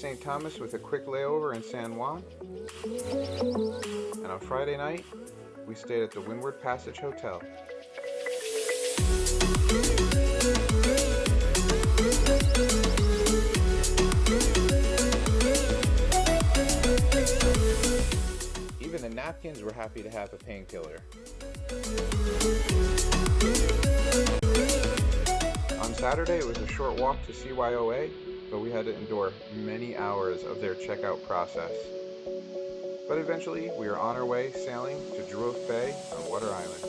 St. Thomas with a quick layover in San Juan. And on Friday night, we stayed at the Windward Passage Hotel. Even the napkins were happy to have a painkiller. On Saturday, it was a short walk to CYOA, but we had to endure many hours of their checkout process. But eventually, we were on our way sailing to Giraffe Bay on Water Island.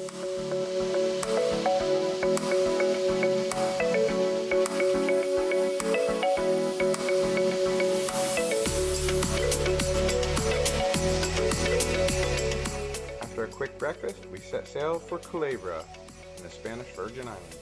After a quick breakfast, we set sail for Culebra in the Spanish Virgin Islands.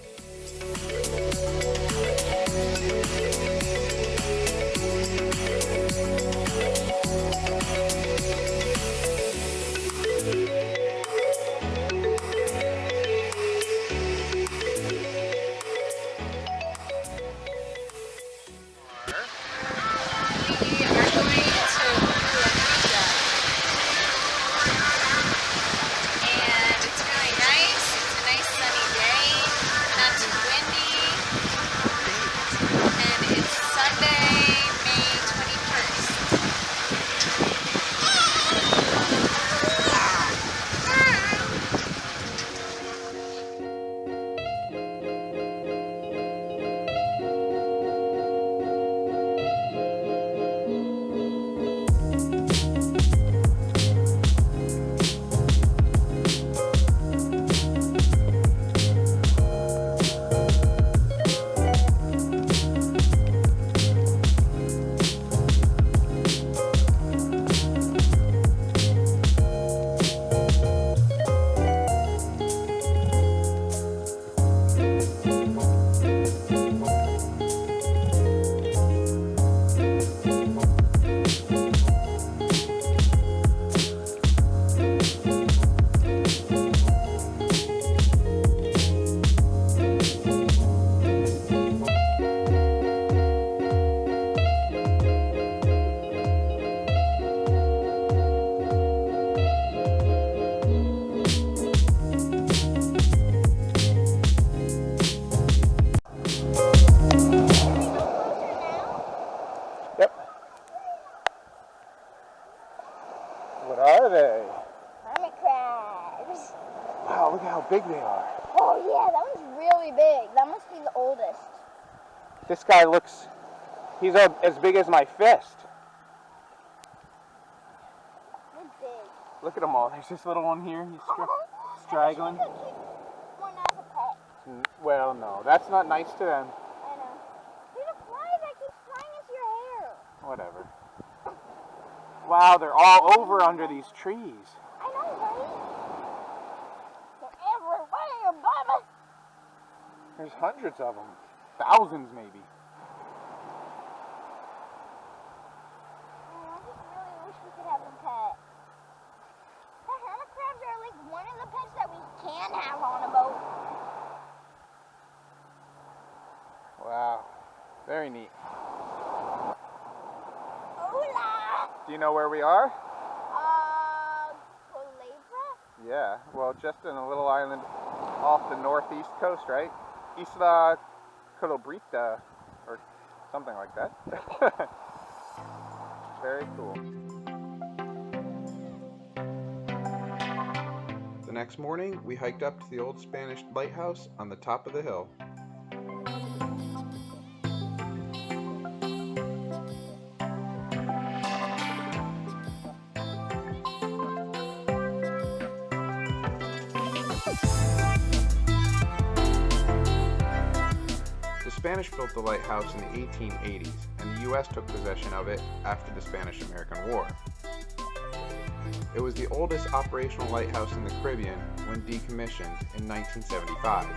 What are they? Hermit crabs. Wow, look at how big they are. Oh yeah, that one's really big. That must be the oldest. This guy looks, he's as big as my fist. They're big. Look at them all. There's this little one here. He's straggling. I wish we could keep one as a pet. Well, no, that's not nice to them. I know. There's a fly that keeps flying into your hair. Whatever. Wow, they're all over under these trees. I know, right? They're everywhere, Bubba. There's hundreds of them. Thousands, maybe. Oh, I just really wish we could have a pet. The hermit crabs are like one of the pets that we can have on a boat. Wow, very neat. Hola! Do you know where we are? Culebra? Yeah, well, just in a little island off the northeast coast, right? Isla Culebra, or something like that. Very cool. The next morning, we hiked up to the old Spanish lighthouse on the top of the hill. The Spanish built the lighthouse in the 1880s, and the U.S. took possession of it after the Spanish-American War. It was the oldest operational lighthouse in the Caribbean when decommissioned in 1975.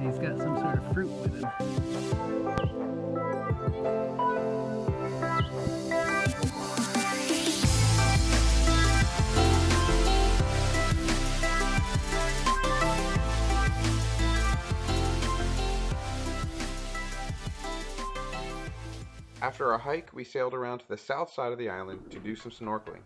He's got some sort of fruit with him. After a hike, we sailed around to the south side of the island to do some snorkeling.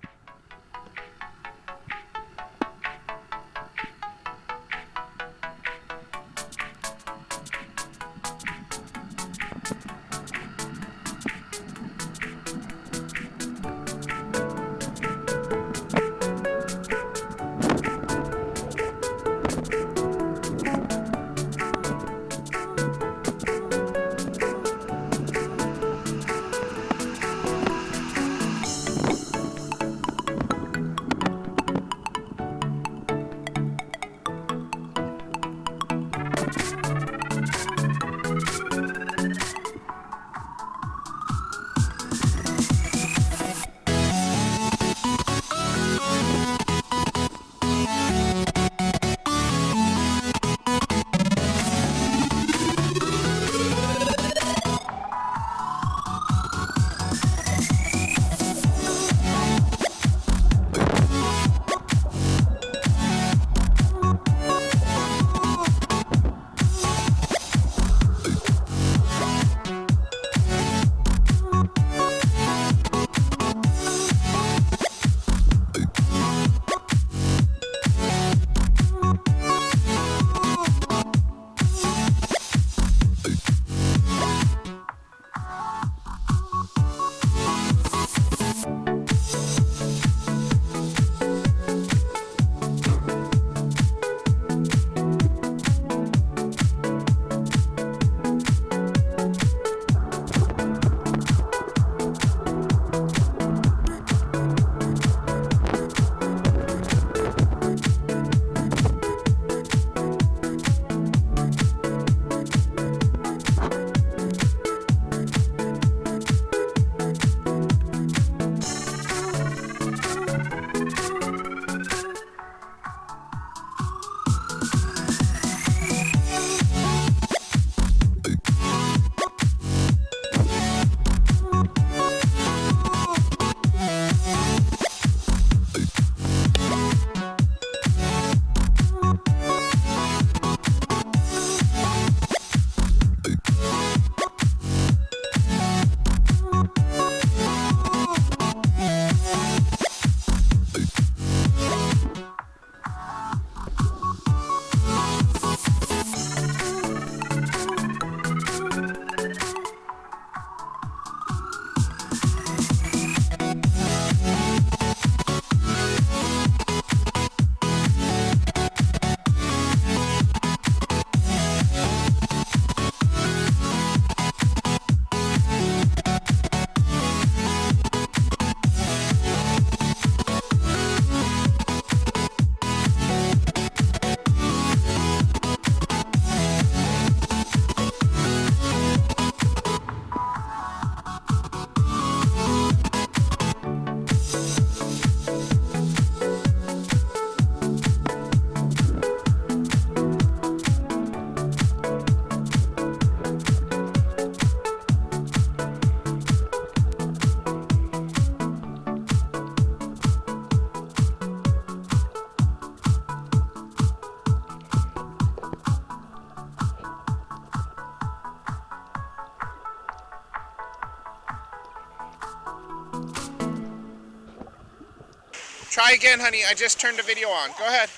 Try again, honey. I just turned the video on. Go ahead.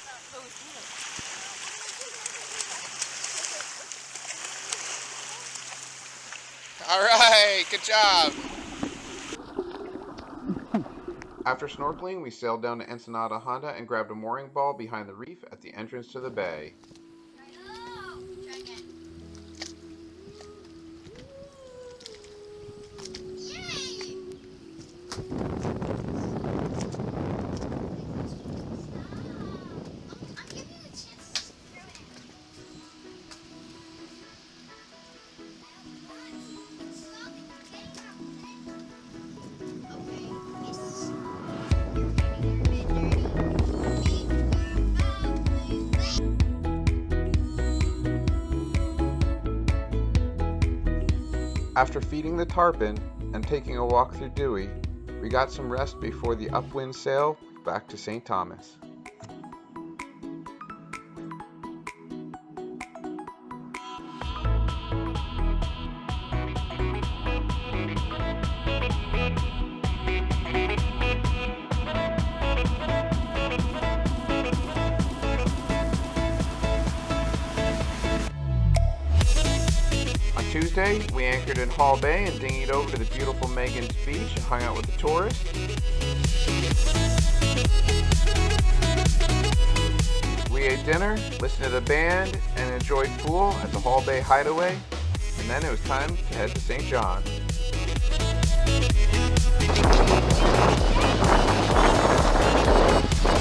All right, good job. After snorkeling, we sailed down to Ensenada Honda and grabbed a mooring ball behind the reef at the entrance to the bay. After feeding the tarpon and taking a walk through Dewey, we got some rest before the upwind sail back to St. Thomas. Tuesday, we anchored in Hall Bay and dinghied over to the beautiful Megan's Beach and hung out with the tourists. We ate dinner, listened to the band, and enjoyed pool at the Hall Bay Hideaway. And then it was time to head to St. John.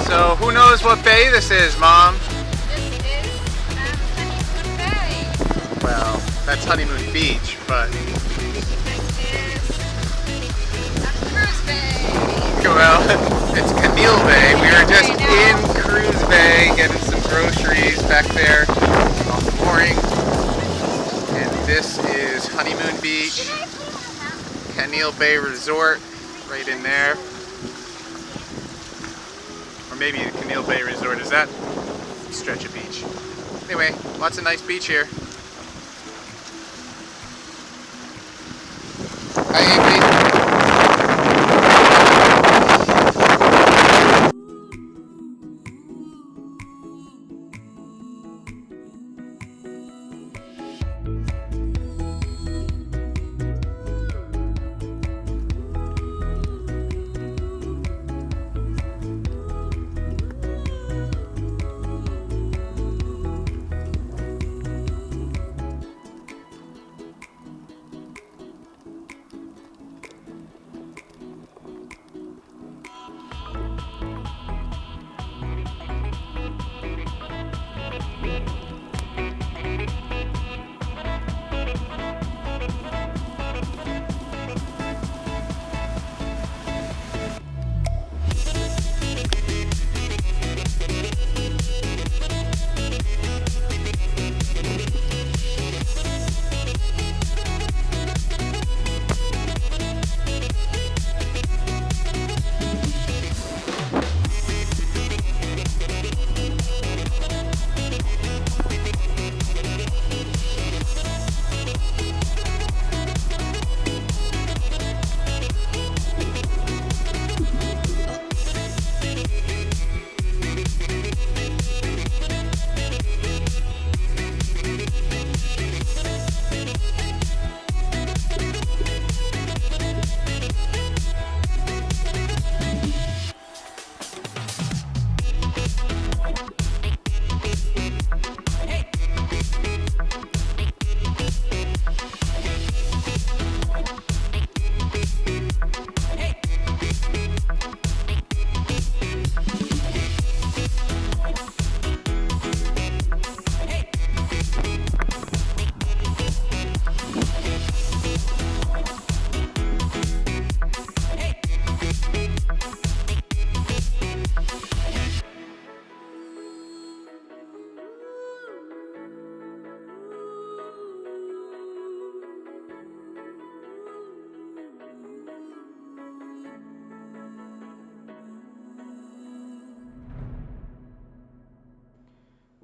So who knows what bay this is, Mom? This is Honeymoon Bay. Well, that's Honeymoon Beach, but This is Cruise Bay. well, it's Camille Bay. We were just in Cruise Bay getting some groceries back there off the mooring. And this is Honeymoon Beach, Camille Bay Resort, right in there. Or maybe the Camille Bay Resort is that stretch of beach. Anyway, lots of nice beach here. Hi, Amy.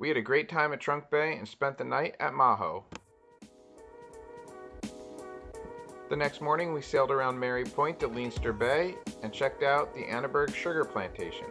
We had a great time at Trunk Bay and spent the night at Maho. The next morning, we sailed around Mary Point to Leinster Bay and checked out the Annaberg Sugar Plantation.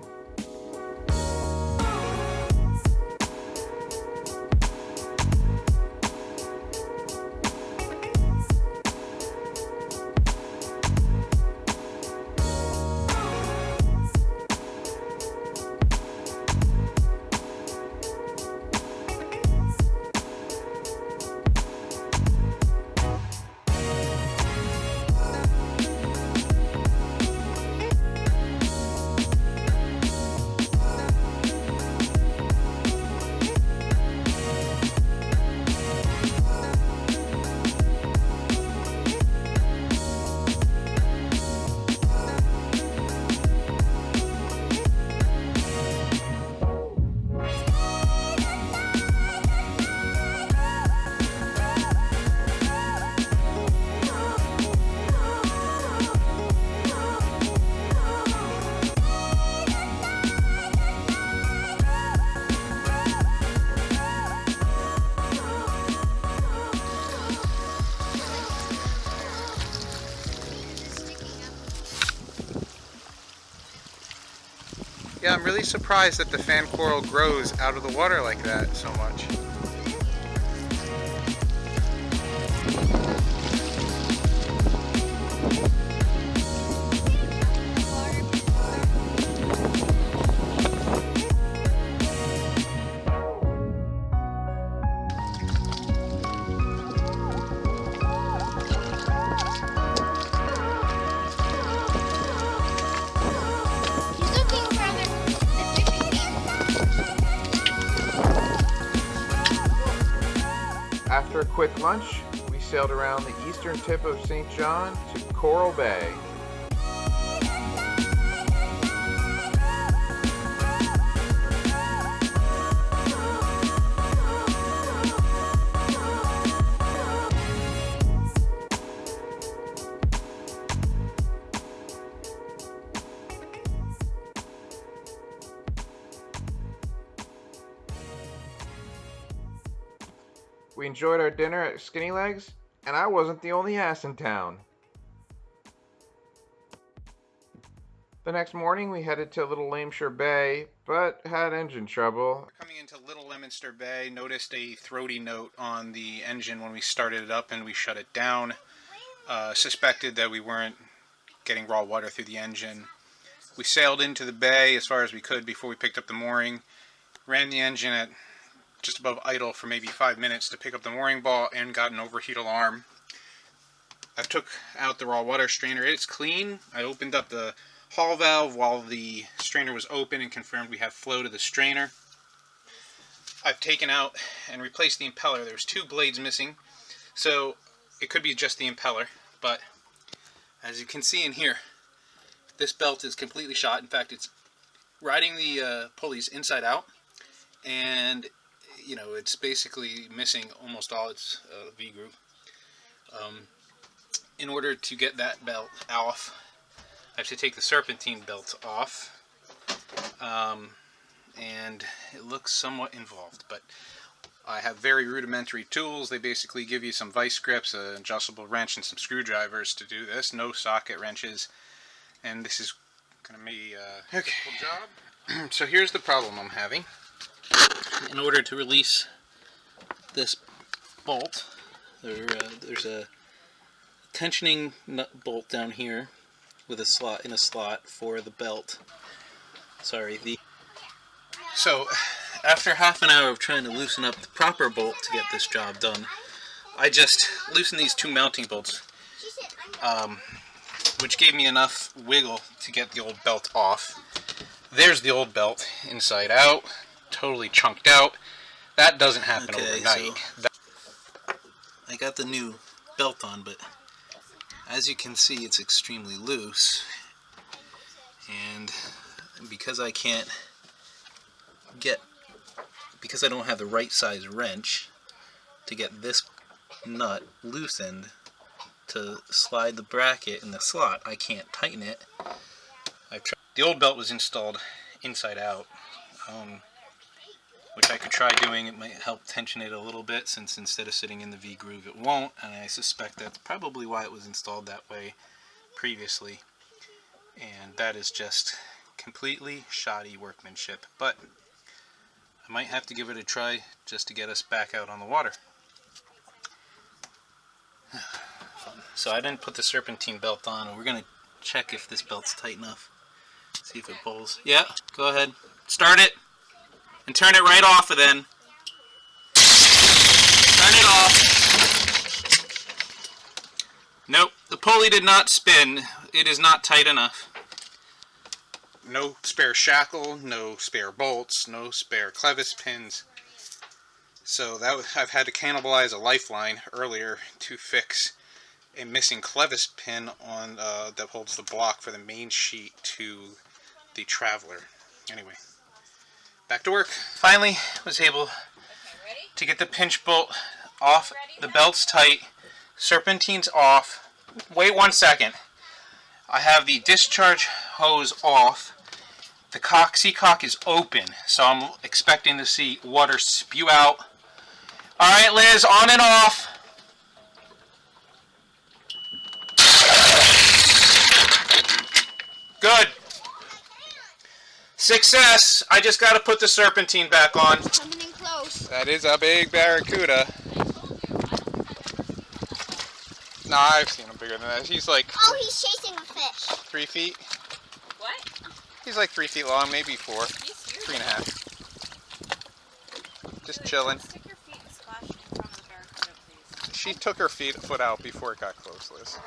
Yeah, I'm really surprised that the fan coral grows out of the water like that so much. After a quick lunch, we sailed around the eastern tip of St. John to Coral Bay. We enjoyed our dinner at Skinny Legs, and I wasn't the only ass in town. The next morning we headed to Little Lameshire Bay, but had engine trouble. Coming into Little Leominster Bay, noticed a throaty note on the engine when we started it up and we shut it down. Suspected that we weren't getting raw water through the engine. We sailed into the bay as far as we could before we picked up the mooring. Ran the engine at just above idle for maybe 5 minutes to pick up the mooring ball and got an overheat alarm. I took out the raw water strainer. It's clean. I opened up the haul valve while the strainer was open and confirmed we have flow to the strainer. I've taken out and replaced the impeller. There's 2 blades missing, so it could be just the impeller, but as you can see in here, this belt is completely shot. In fact, it's riding the pulleys inside out, and you know, it's basically missing almost all its V-groove. In order to get that belt off, I have to take the serpentine belt off, and it looks somewhat involved, but I have very rudimentary tools. They basically give you some vice grips, an adjustable wrench, and some screwdrivers to do this. No socket wrenches, and this is going to be a difficult job. So here's the problem I'm having. In order to release this bolt, there's a tensioning nut bolt down here with a slot for the belt. So after half an hour of trying to loosen up the proper bolt to get this job done, I just loosened these 2 mounting bolts, which gave me enough wiggle to get the old belt off. There's the old belt inside out, totally chunked out. That doesn't happen overnight. So I got the new belt on, but as you can see, it's extremely loose, and because I don't have the right size wrench to get this nut loosened to slide the bracket in the slot, I can't tighten it. The old belt was installed inside out, which I could try doing. It might help tension it a little bit, since instead of sitting in the V-groove it won't, and I suspect that's probably why it was installed that way previously, and that is just completely shoddy workmanship, but I might have to give it a try just to get us back out on the water. So I didn't put the serpentine belt on, and we're going to check if this belt's tight enough. See if it pulls. Yeah, go ahead. Start it. And turn it right off then. Turn it off. Nope, the pulley did not spin. It is not tight enough. No spare shackle, no spare bolts, no spare clevis pins. So I've had to cannibalize a lifeline earlier to fix a missing clevis pin on that holds the block for the main sheet to the Traveler. Anyway, back to work. Finally was able to get the pinch bolt off. The belt's tight, serpentine's off. Wait 1 second. I have the discharge hose off. The seacock is open, so I'm expecting to see water spew out. Alright, Liz, on and off. Good. Success. I just got to put the serpentine back on. Coming in close. That is a big barracuda. No, I've seen him bigger than that. He's like... Oh, he's chasing a fish. 3 feet. What? He's like 3 feet long, maybe 4. He's huge. 3.5. Just chilling. Stick your feet and splash in front of the barracuda, please. She took her foot out before it got close, Liz.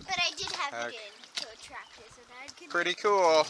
But I did have Okay. it in to attract it so that I could... Pretty cool.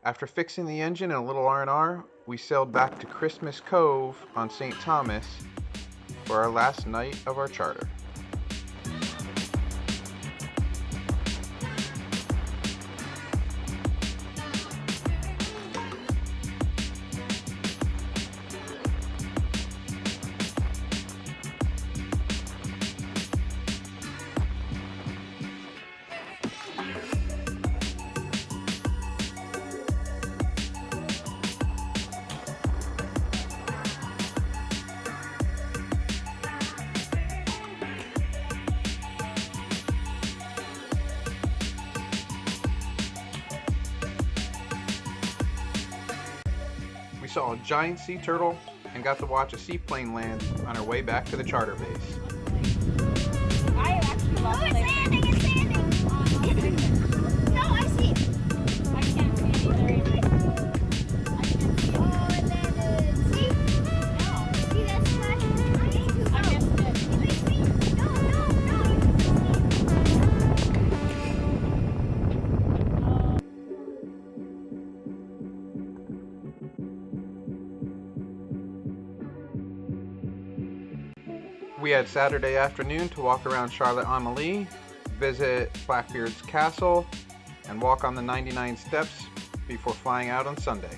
After fixing the engine and a little R&R, we sailed back to Christmas Cove on St. Thomas for our last night of our charter. We saw a giant sea turtle and got to watch a seaplane land on our way back to the charter base. I actually love it. It's landing! It's landing! No, I see it. I can't see it either. I can't see it. Oh, it landed. See? No. See that splash? I missed it. No, no, no. We had Saturday afternoon to walk around Charlotte-Amalie, visit Blackbeard's castle, and walk on the 99 steps before flying out on Sunday.